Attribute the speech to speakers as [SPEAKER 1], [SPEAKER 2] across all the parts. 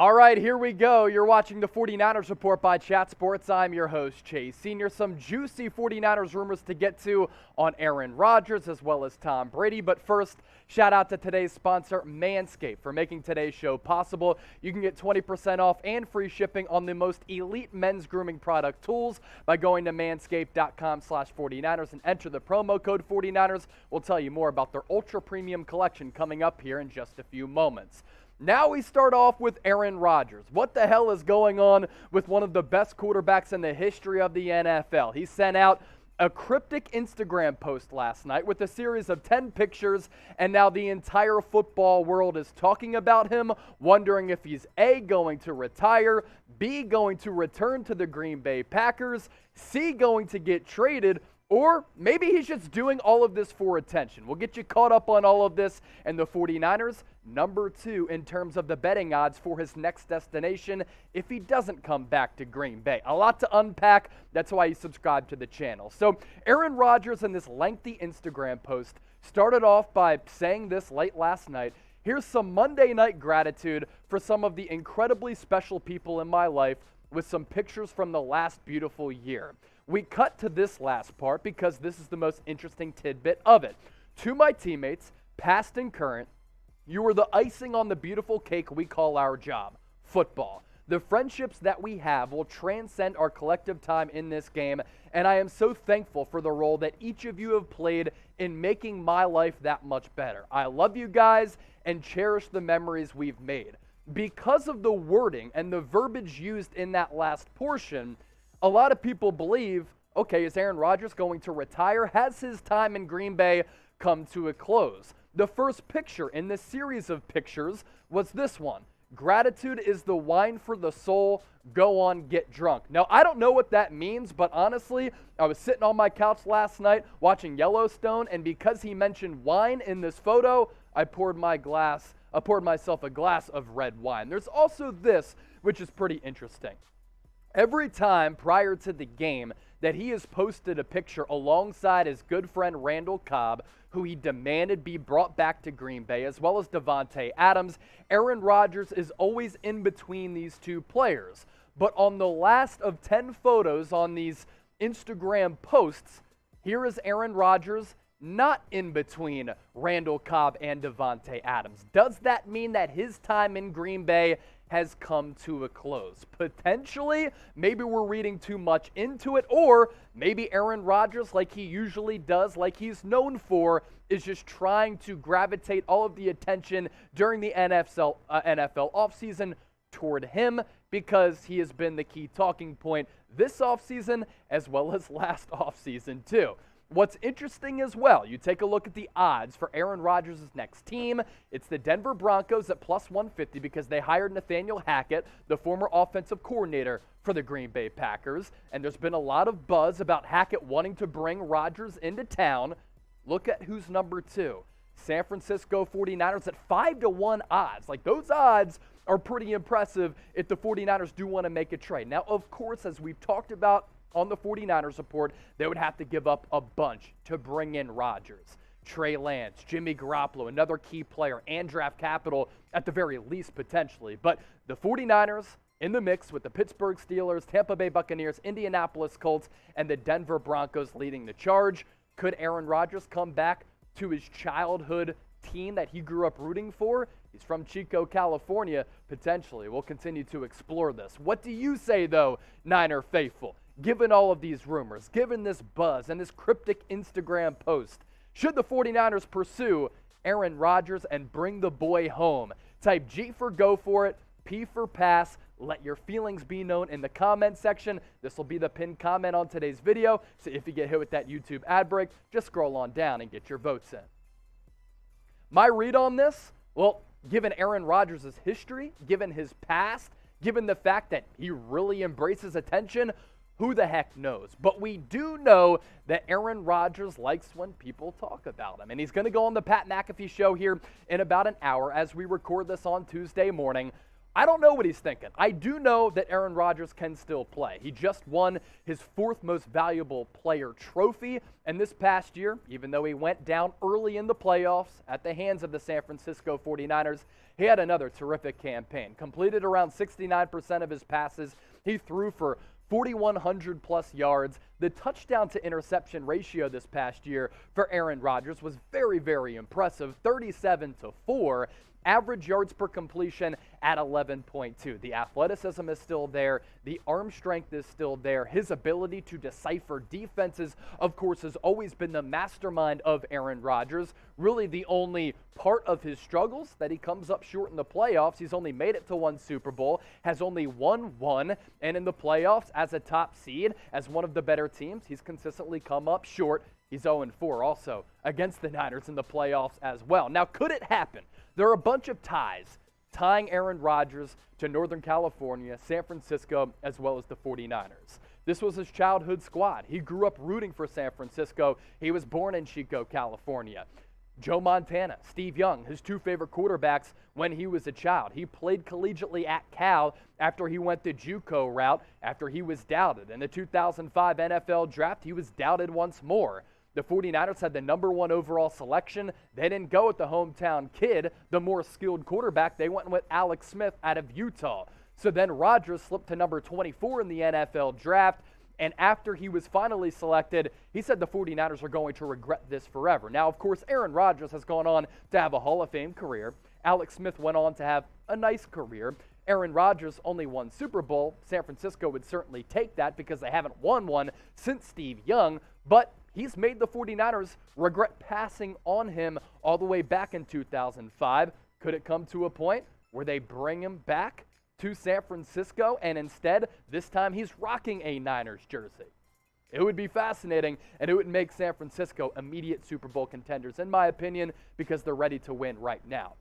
[SPEAKER 1] All right, here we go. You're watching the 49ers Report by Chat Sports. I'm your host, Chase Sr. Some juicy 49ers rumors to get to on Aaron Rodgers as well as Tom Brady. But first, shout out to today's sponsor, Manscaped, for making today's show possible. You can get 20% off and free shipping on the most elite men's grooming product tools by going to manscaped.com/49ers and enter the promo code 49ers. We'll tell you more about their ultra premium collection coming up here in just a few moments. Now we start off with Aaron Rodgers. What the hell is going on with one of the best quarterbacks in the history of the NFL? He sent out a cryptic Instagram post last night with a series of 10 pictures, and now the entire football world is talking about him, wondering if he's A, going to retire, B, going to return to the Green Bay Packers, C, going to get traded, or maybe he's just doing all of this for attention. We'll get you caught up on all of this, and the 49ers, number 2 in terms of the betting odds for his next destination if he doesn't come back to Green Bay. A lot to unpack. That's why you subscribe to the channel. So Aaron Rodgers in this lengthy Instagram post started off by saying this late last night. Here's some Monday night gratitude for some of the incredibly special people in my life with some pictures from the last beautiful year. We cut to this last part because this is the most interesting tidbit of it. To my teammates, past and current, you were the icing on the beautiful cake we call our job, football. The friendships that we have will transcend our collective time in this game, and I am so thankful for the role that each of you have played in making my life that much better. I love you guys and cherish the memories we've made. Because of the wording and the verbiage used in that last portion, a lot of people believe, okay, is Aaron Rodgers going to retire? Has his time in Green Bay come to a close? The first picture in this series of pictures was this one. Gratitude is the wine for the soul. Go on, get drunk. Now, I don't know what that means, but honestly, I was sitting on my couch last night watching Yellowstone, and because he mentioned wine in this photo, I poured myself a glass of red wine. There's also this, which is pretty interesting. Every time prior to the game that he has posted a picture alongside his good friend Randall Cobb, who he demanded be brought back to Green Bay, as well as Davante Adams, Aaron Rodgers is always in between these two players. But on the last of 10 photos on these Instagram posts, here is Aaron Rodgers not in between Randall Cobb and Davante Adams. Does that mean that his time in Green Bay has come to a close? Potentially, maybe we're reading too much into it, or maybe Aaron Rodgers, like he usually does, like he's known for, is just trying to gravitate all of the attention during the NFL offseason toward him because he has been the key talking point this offseason as well as last offseason too. What's interesting as well, you take a look at the odds for Aaron Rodgers' next team. It's the Denver Broncos at plus 150 because they hired Nathaniel Hackett, the former offensive coordinator for the Green Bay Packers. And there's been a lot of buzz about Hackett wanting to bring Rodgers into town. Look at who's number 2. San Francisco 49ers at 5-1 odds. Like, those odds are pretty impressive if the 49ers do want to make a trade. Now, of course, as we've talked about on the 49ers report, they would have to give up a bunch to bring in Rodgers, Trey Lance, Jimmy Garoppolo, another key player, and draft capital at the very least potentially. But the 49ers in the mix with the Pittsburgh Steelers, Tampa Bay Buccaneers, Indianapolis Colts, and the Denver Broncos leading the charge. Could Aaron Rodgers come back to his childhood team that he grew up rooting for? He's from Chico, California, potentially. We'll continue to explore this. What do you say, though, Niner faithful? Given all of these rumors, given this buzz and this cryptic Instagram post, should the 49ers pursue Aaron Rodgers and bring the boy home? Type G for go for it, P for pass. Let your feelings be known in the comment section. This will be the pinned comment on today's video, so if you get hit with that YouTube ad break, just scroll on down and get your votes in. My read on this, well, given Aaron Rodgers' history, given his past, given the fact that he really embraces attention, who the heck knows? But we do know that Aaron Rodgers likes when people talk about him. And he's going to go on the Pat McAfee show here in about an hour as we record this on Tuesday morning. I don't know what he's thinking. I do know that Aaron Rodgers can still play. He just won his 4th most valuable player trophy. And this past year, even though he went down early in the playoffs at the hands of the San Francisco 49ers, he had another terrific campaign. Completed around 69% of his passes. He threw for 4,100 plus yards. The touchdown to interception ratio this past year for Aaron Rodgers was very, very impressive, 37-4. Average yards per completion at 11.2. The athleticism is still there. The arm strength is still there. His ability to decipher defenses, of course, has always been the mastermind of Aaron Rodgers. Really the only part of his struggles that he comes up short in the playoffs. He's only made it to 1 Super Bowl, has only won 1, and in the playoffs as a top seed, as one of the better teams, he's consistently come up short. He's 0-4 also against the Niners in the playoffs as well. Now, could it happen? There are a bunch of ties tying Aaron Rodgers to Northern California, San Francisco, as well as the 49ers. This was his childhood squad. He grew up rooting for San Francisco. He was born in Chico, California. Joe Montana, Steve Young, his 2 favorite quarterbacks when he was a child. He played collegiately at Cal after he went the JUCO route, after he was doubted. In the 2005 NFL draft, he was doubted once more. The 49ers had the number 1 overall selection. They didn't go with the hometown kid, the more skilled quarterback. They went with Alex Smith out of Utah. So then Rodgers slipped to number 24 in the NFL draft. And after he was finally selected, he said the 49ers are going to regret this forever. Now, of course, Aaron Rodgers has gone on to have a Hall of Fame career. Alex Smith went on to have a nice career. Aaron Rodgers only won Super Bowl. San Francisco would certainly take that because they haven't won one since Steve Young. But he's made the 49ers regret passing on him all the way back in 2005. Could it come to a point where they bring him back to San Francisco and instead, this time he's rocking a Niners jersey? It would be fascinating, and it would make San Francisco immediate Super Bowl contenders, in my opinion, because they're ready to win right now.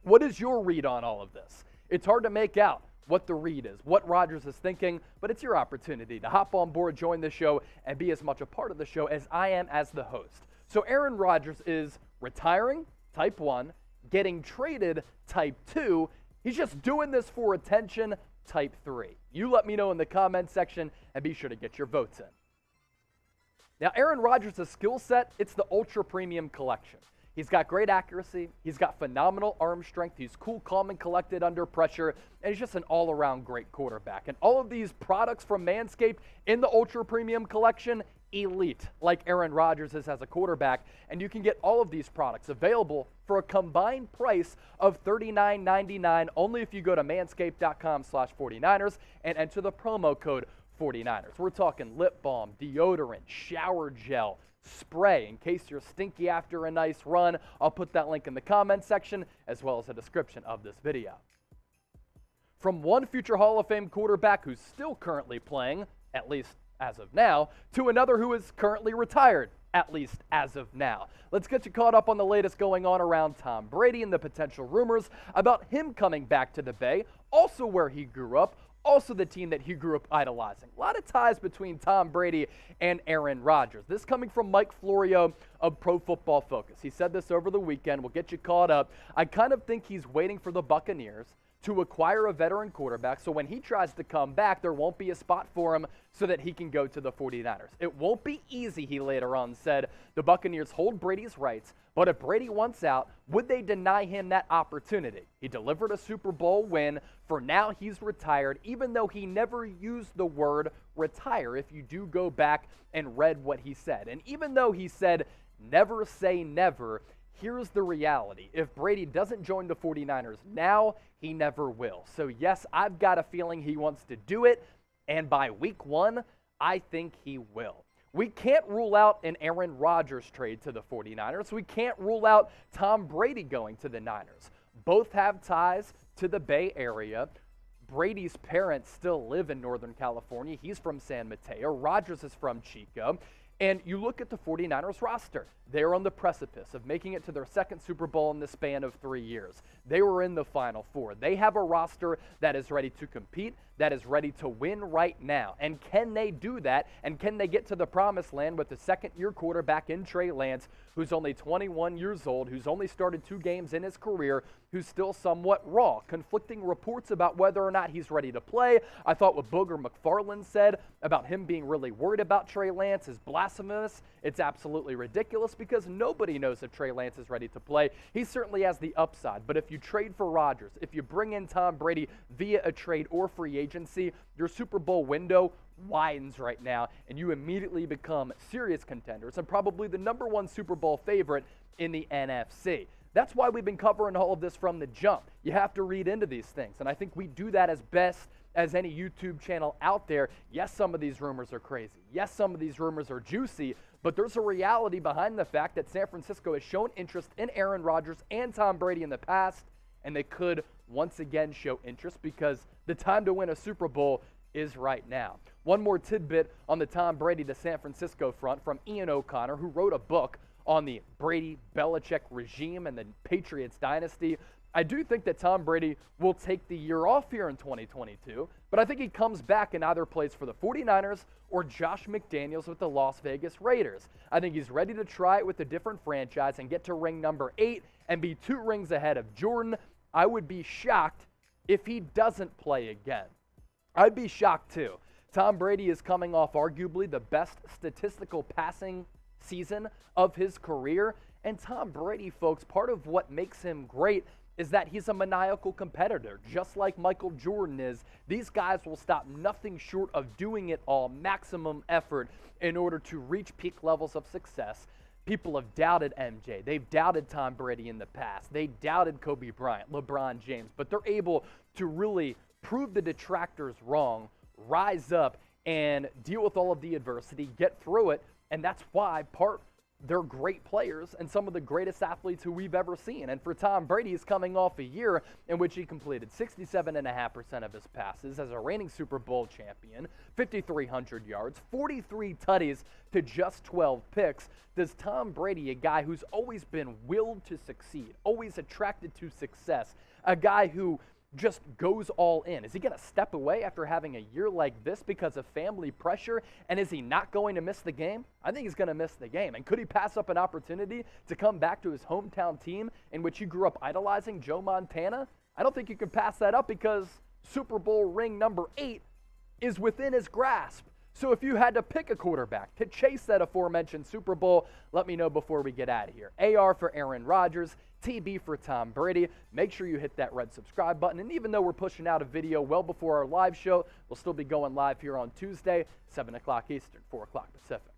[SPEAKER 1] What is your read on all of this? It's hard to make out what the read is, what Rodgers is thinking, but it's your opportunity to hop on board, join the show, and be as much a part of the show as I am as the host. So Aaron Rodgers is retiring, type 1, getting traded, type 2. He's just doing this for attention, type 3. You let me know in the comment section, and be sure to get your votes in. Now, Aaron Rodgers' skill set, it's the Ultra Premium Collection. He's got great accuracy. He's got phenomenal arm strength. He's cool, calm, and collected under pressure. And he's just an all-around great quarterback. And all of these products from Manscaped in the Ultra Premium Collection, elite, like Aaron Rodgers is as a quarterback. And you can get all of these products available for a combined price of $39.99 only if you go to manscaped.com/49ers and enter the promo code 49ers. We're talking lip balm, deodorant, shower gel, spray in case you're stinky after a nice run. I'll put that link in the comment section as well as a description of this video. From one future Hall of Fame quarterback who's still currently playing, at least as of now, to another who is currently retired, at least as of now. Let's get you caught up on the latest going on around Tom Brady and the potential rumors about him coming back to the Bay, also where he grew up, also the team that he grew up idolizing. A lot of ties between Tom Brady and Aaron Rodgers. This coming from Mike Florio of Pro Football Focus. He said this over the weekend. We'll get you caught up. I kind of think he's waiting for the Buccaneers to acquire a veteran quarterback so when he tries to come back, there won't be a spot for him so that he can go to the 49ers. It won't be easy, he later on said. The Buccaneers hold Brady's rights, but if Brady wants out, would they deny him that opportunity? He delivered a Super Bowl win. For now, he's retired, even though he never used the word retire, if you do go back and read what he said. And even though he said, never say never, here's the reality. If Brady doesn't join the 49ers now, he never will. So yes, I've got a feeling he wants to do it, and by week 1, I think he will. We can't rule out an Aaron Rodgers trade to the 49ers. We can't rule out Tom Brady going to the Niners. Both have ties to the Bay Area. Brady's parents still live in Northern California. He's from San Mateo. Rodgers is from Chico. And you look at the 49ers roster. They're on the precipice of making it to their second Super Bowl in the span of 3 years. They were in the Final Four. They have a roster that is ready to compete, that is ready to win right now. And can they do that? And can they get to the promised land with the second-year quarterback in Trey Lance, who's only 21 years old, who's only started 2 games in his career, who's still somewhat raw? Conflicting reports about whether or not he's ready to play. I thought what Booger McFarland said about him being really worried about Trey Lance is blasphemous. It's absolutely ridiculous because nobody knows if Trey Lance is ready to play. He certainly has the upside, but if you trade for Rodgers, if you bring in Tom Brady via a trade or free agency, your Super Bowl window widens right now, and you immediately become serious contenders and probably the #1 Super Bowl favorite in the NFC. That's why we've been covering all of this from the jump. You have to read into these things, and I think we do that as best as any YouTube channel out there. Yes, some of these rumors are crazy. Yes, some of these rumors are juicy, but there's a reality behind the fact that San Francisco has shown interest in Aaron Rodgers and Tom Brady in the past, and they could once again show interest because the time to win a Super Bowl is right now. One more tidbit on the Tom Brady to San Francisco front from Ian O'Connor, who wrote a book on the Brady-Belichick regime and the Patriots dynasty. I do think that Tom Brady will take the year off here in 2022, but I think he comes back and either plays for the 49ers or Josh McDaniels with the Las Vegas Raiders. I think he's ready to try it with a different franchise and get to ring number 8 and be 2 rings ahead of Jordan. I would be shocked if he doesn't play again. I'd be shocked too. Tom Brady is coming off arguably the best statistical passing season of his career. And Tom Brady, folks, part of what makes him great is that he's a maniacal competitor, just like Michael Jordan is. These guys will stop nothing short of doing it all, maximum effort, in order to reach peak levels of success. People have doubted MJ. They've doubted Tom Brady in the past. They doubted Kobe Bryant, LeBron James, but they're able to really prove the detractors wrong, rise up, and deal with all of the adversity, get through it, and that's why they're great players and some of the greatest athletes who we've ever seen. And for Tom Brady, he's coming off a year in which he completed 67.5% of his passes as a reigning Super Bowl champion, 5,300 yards, 43 tutties to just 12 picks. Does Tom Brady, a guy who's always been willed to succeed, always attracted to success, a guy who just goes all in, is he going to step away after having a year like this because of family pressure? And is he not going to miss the game? I think he's going to miss the game. And could he pass up an opportunity to come back to his hometown team in which he grew up idolizing, Joe Montana? I don't think you can pass that up because Super Bowl ring number 8 is within his grasp. So if you had to pick a quarterback to chase that aforementioned Super Bowl, let me know before we get out of here. AR for Aaron Rodgers, TB for Tom Brady. Make sure you hit that red subscribe button. And even though we're pushing out a video well before our live show, we'll still be going live here on Tuesday, 7 o'clock Eastern, 4 o'clock Pacific.